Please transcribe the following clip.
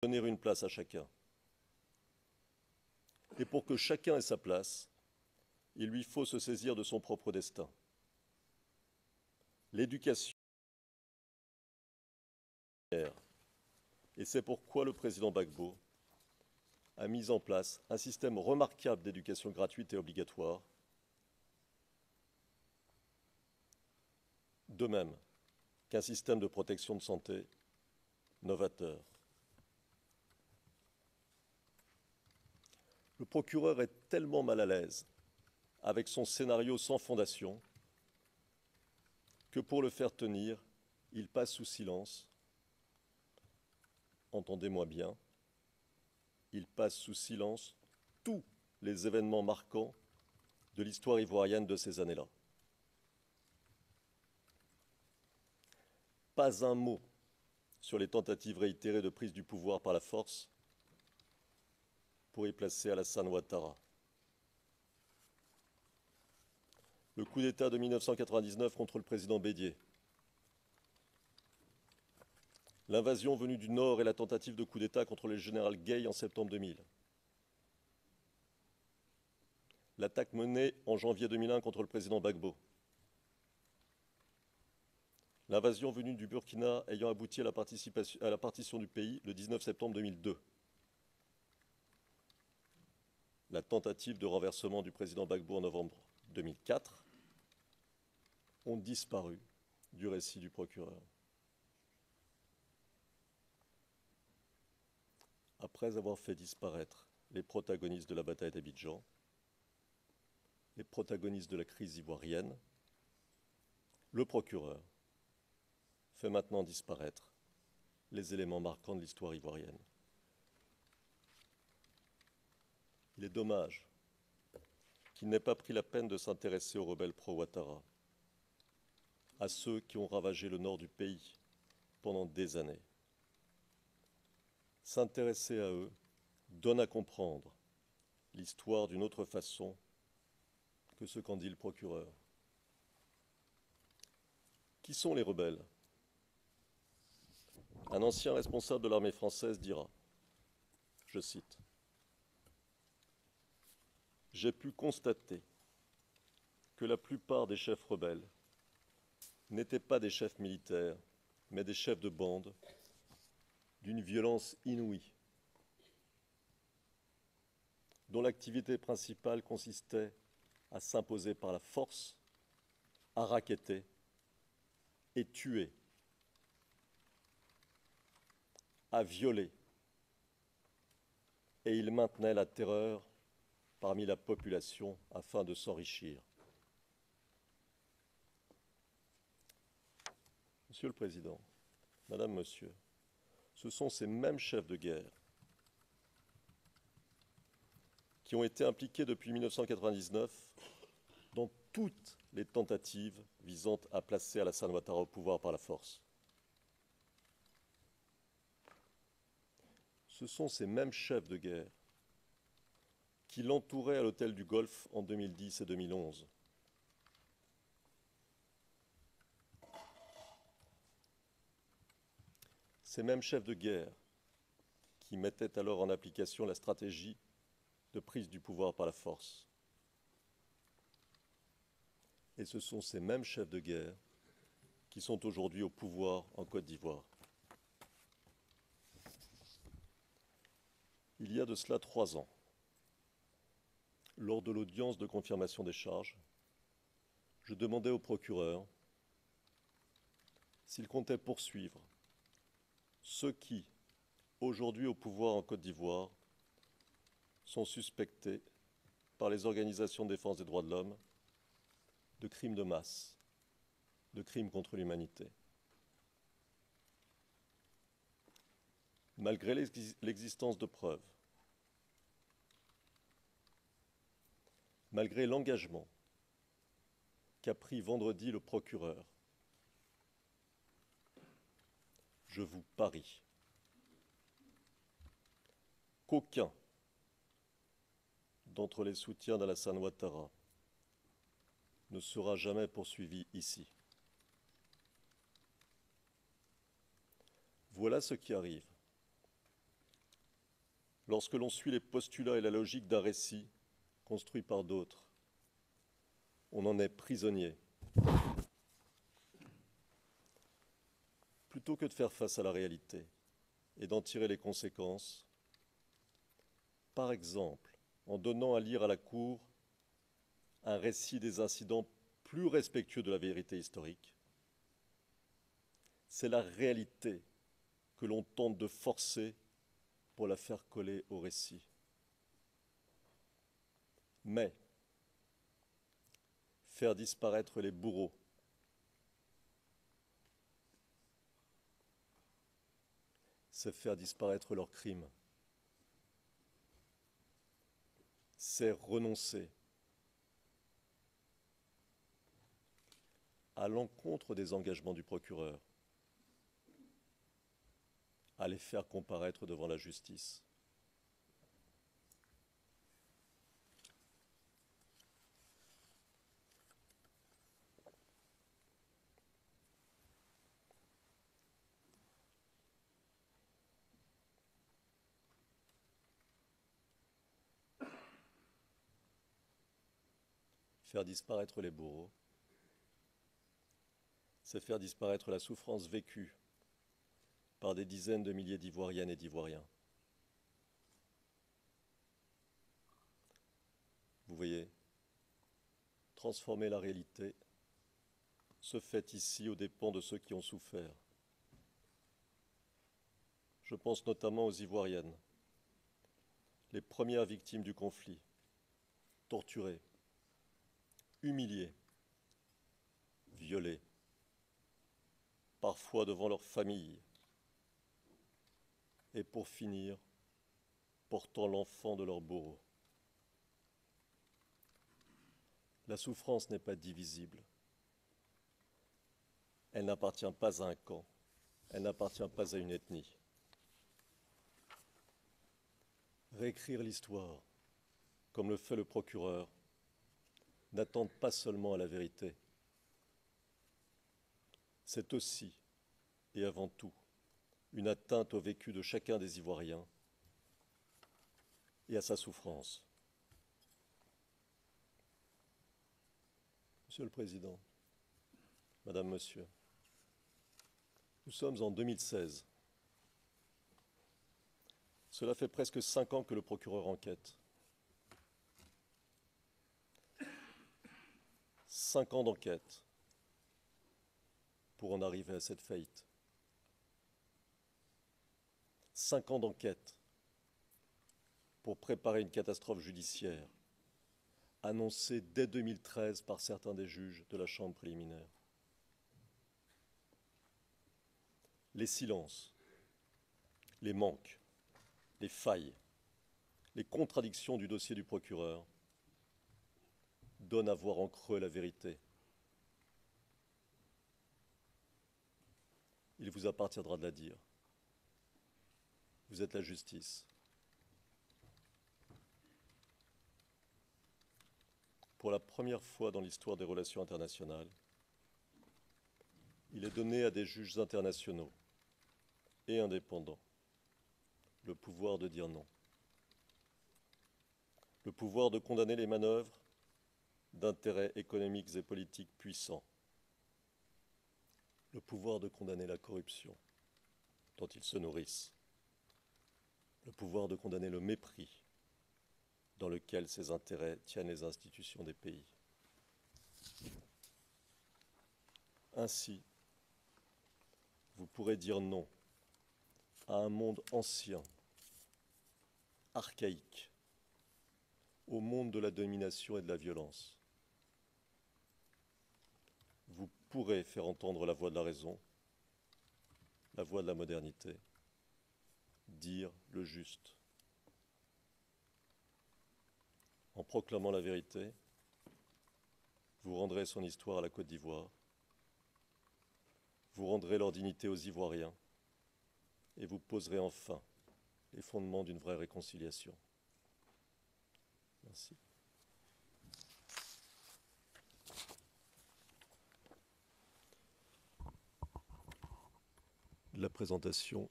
donner une place à chacun. Et pour que chacun ait sa place, il lui faut se saisir de son propre destin. L'éducation. Et c'est pourquoi le président Gbagbo a mis en place un système remarquable d'éducation gratuite et obligatoire, de même qu'un système de protection de santé novateur. Le procureur est tellement mal à l'aise avec son scénario sans fondation que pour le faire tenir, il passe sous silence, entendez-moi bien, il passe sous silence tous les événements marquants de l'histoire ivoirienne de ces années-là. Pas un mot sur les tentatives réitérées de prise du pouvoir par la force pour y placer Alassane Ouattara. Le coup d'État de 1999 contre le président Bédié. L'invasion venue du Nord et la tentative de coup d'État contre le général Gueye en septembre 2000. L'attaque menée en janvier 2001 contre le président Gbagbo. L'invasion venue du Burkina ayant abouti à la partition du pays le 19 septembre 2002. La tentative de renversement du président Gbagbo en novembre 2004 ont disparu du récit du procureur. Après avoir fait disparaître les protagonistes de la bataille d'Abidjan, les protagonistes de la crise ivoirienne, le procureur fait maintenant disparaître les éléments marquants de l'histoire ivoirienne. Il est dommage qu'il n'ait pas pris la peine de s'intéresser aux rebelles pro-Ouattara, à ceux qui ont ravagé le nord du pays pendant des années. S'intéresser à eux donne à comprendre l'histoire d'une autre façon que ce qu'en dit le procureur. Qui sont les rebelles? Un ancien responsable de l'armée française dira, je cite, « J'ai pu constater que la plupart des chefs rebelles n'étaient pas des chefs militaires, mais des chefs de bande d'une violence inouïe, dont l'activité principale consistait à s'imposer par la force, à racketter et tuer, à violer, et ils maintenaient la terreur parmi la population afin de s'enrichir. » Monsieur le Président, Madame, Monsieur, ce sont ces mêmes chefs de guerre qui ont été impliqués depuis 1999 dans toutes les tentatives visant à placer Alassane Ouattara au pouvoir par la force. Ce sont ces mêmes chefs de guerre qui l'entouraient à l'hôtel du Golfe en 2010 et 2011. Ces mêmes chefs de guerre qui mettaient alors en application la stratégie de prise du pouvoir par la force. Et ce sont ces mêmes chefs de guerre qui sont aujourd'hui au pouvoir en Côte d'Ivoire. Il y a de cela 3 ans, lors de l'audience de confirmation des charges, je demandais au procureur s'il comptait poursuivre ceux qui, aujourd'hui au pouvoir en Côte d'Ivoire, sont suspectés par les organisations de défense des droits de l'homme de crimes de masse, de crimes contre l'humanité. Malgré l'existence de preuves, malgré l'engagement qu'a pris vendredi le procureur, je vous parie qu'aucun d'entre les soutiens d'Alassane Ouattara ne sera jamais poursuivi ici. Voilà ce qui arrive lorsque l'on suit les postulats et la logique d'un récit construit par d'autres, on en est prisonnier. Plutôt que de faire face à la réalité et d'en tirer les conséquences, par exemple, en donnant à lire à la Cour un récit des incidents plus respectueux de la vérité historique, c'est la réalité que l'on tente de forcer pour la faire coller au récit. Mais faire disparaître les bourreaux, c'est faire disparaître leurs crimes. C'est renoncer à l'encontre des engagements du procureur, à les faire comparaître devant la justice. Faire disparaître les bourreaux, c'est faire disparaître la souffrance vécue par des dizaines de milliers d'Ivoiriennes et d'Ivoiriens. Vous voyez, transformer la réalité se fait ici aux dépens de ceux qui ont souffert. Je pense notamment aux Ivoiriennes, les premières victimes du conflit, torturées, humiliées, violées, parfois devant leur famille, et pour finir, portant l'enfant de leur bourreau. La souffrance n'est pas divisible. Elle n'appartient pas à un camp, elle n'appartient pas à une ethnie. Réécrire l'histoire, comme le fait le procureur, n'attend pas seulement à la vérité. C'est aussi, et avant tout, une atteinte au vécu de chacun des Ivoiriens et à sa souffrance. Monsieur le Président, Madame, Monsieur, nous sommes en 2016. Cela fait presque 5 ans que le procureur enquête. 5 ans d'enquête pour en arriver à cette faillite. 5 ans d'enquête pour préparer une catastrophe judiciaire annoncée dès 2013 par certains des juges de la Chambre préliminaire. Les silences, les manques, les failles, les contradictions du dossier du procureur donnent à voir en creux la vérité. Il vous appartiendra de la dire. Vous êtes la justice. Pour la première fois dans l'histoire des relations internationales, il est donné à des juges internationaux et indépendants le pouvoir de dire non. Le pouvoir de condamner les manœuvres d'intérêts économiques et politiques puissants. Le pouvoir de condamner la corruption dont ils se nourrissent. Le pouvoir de condamner le mépris dans lequel ces intérêts tiennent les institutions des pays. Ainsi, vous pourrez dire non à un monde ancien, archaïque, au monde de la domination et de la violence. Vous pourrez faire entendre la voix de la raison, la voix de la modernité, dire le juste. En proclamant la vérité, vous rendrez son histoire à la Côte d'Ivoire, vous rendrez leur dignité aux Ivoiriens et vous poserez enfin les fondements d'une vraie réconciliation. Merci. La présentation